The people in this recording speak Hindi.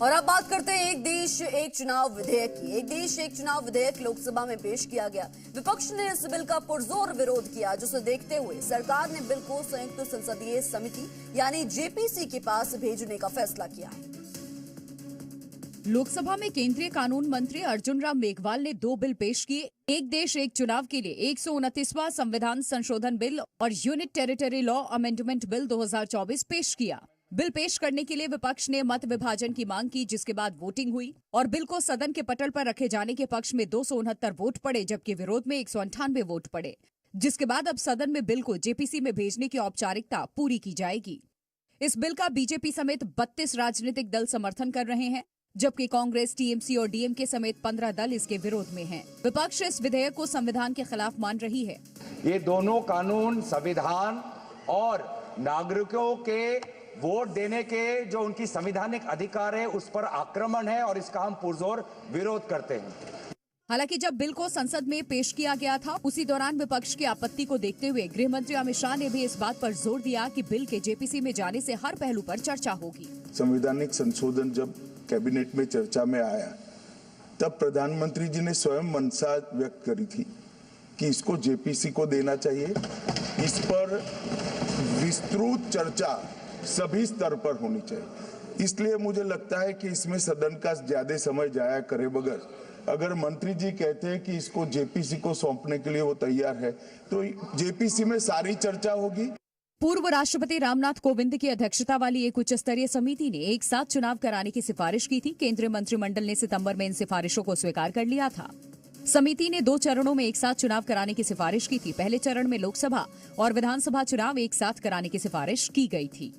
और अब बात करते हैं एक देश एक चुनाव विधेयक की। एक देश एक चुनाव विधेयक लोकसभा में पेश किया गया। विपक्ष ने इस बिल का पुरजोर विरोध किया, जिसे देखते हुए सरकार ने बिल को संयुक्त संसदीय समिति यानी जेपीसी के पास भेजने का फैसला किया है। लोकसभा में केंद्रीय कानून मंत्री अर्जुन राम मेघवाल ने 2 बिल पेश किए। एक देश एक चुनाव के लिए 129वां संविधान संशोधन बिल और unit territory law amendment bill 2024 पेश किया। बिल पेश करने के लिए विपक्ष ने मत विभाजन की मांग की, जिसके बाद वोटिंग हुई और बिल को सदन के पटल पर रखे जाने के पक्ष में 269 वोट पड़े, जबकि विरोध में 198 वोट पड़े, जिसके बाद अब सदन में बिल को जेपीसी में भेजने की औपचारिकता पूरी की जाएगी। इस बिल का बीजेपी समेत 32 राजनीतिक दल समर्थन कर रहे हैं, जबकि कांग्रेस, टीएमसी और डीएमके समेत 15 दल इसके विरोध में हैं। विपक्ष इस विधेयक को संविधान के खिलाफ मान रही है। ये दोनों कानून संविधान और नागरिकों के वोट देने के जो उनकी संवैधानिक अधिकार है उस पर आक्रमण है और इसका हम पुरजोर विरोध करते हैं। हालांकि जब बिल को संसद में पेश किया गया था, उसी दौरान विपक्ष की आपत्ति को देखते हुए गृह मंत्री अमित शाह ने भी इस बात पर जोर दिया कि बिल के जेपीसी में जाने से हर पहलू पर चर्चा होगी। संवैधानिक संशोधन जब कैबिनेट में चर्चा में आया, तब प्रधानमंत्री जी ने स्वयं मंशा व्यक्त करी थी कि इसको जेपीसी को देना चाहिए। इस पर विस्तृत चर्चा सभी स्तर पर होनी चाहिए। इसलिए मुझे लगता है कि इसमें सदन का ज्यादा समय जाया करे बगैर, अगर मंत्री जी कहते हैं कि इसको जेपीसी को सौंपने के लिए वो तैयार है, तो जेपीसी में सारी चर्चा होगी। पूर्व राष्ट्रपति रामनाथ कोविंद की अध्यक्षता वाली एक उच्च स्तरीय समिति ने एक साथ चुनाव कराने की सिफारिश की थी। केंद्रीय मंत्रिमंडल ने सितंबर में इन सिफारिशों को स्वीकार कर लिया था। समिति ने 2 चरणों में एक साथ चुनाव कराने की सिफारिश की थी। पहले चरण में लोकसभा और विधानसभा चुनाव एक साथ कराने की सिफारिश की गई थी।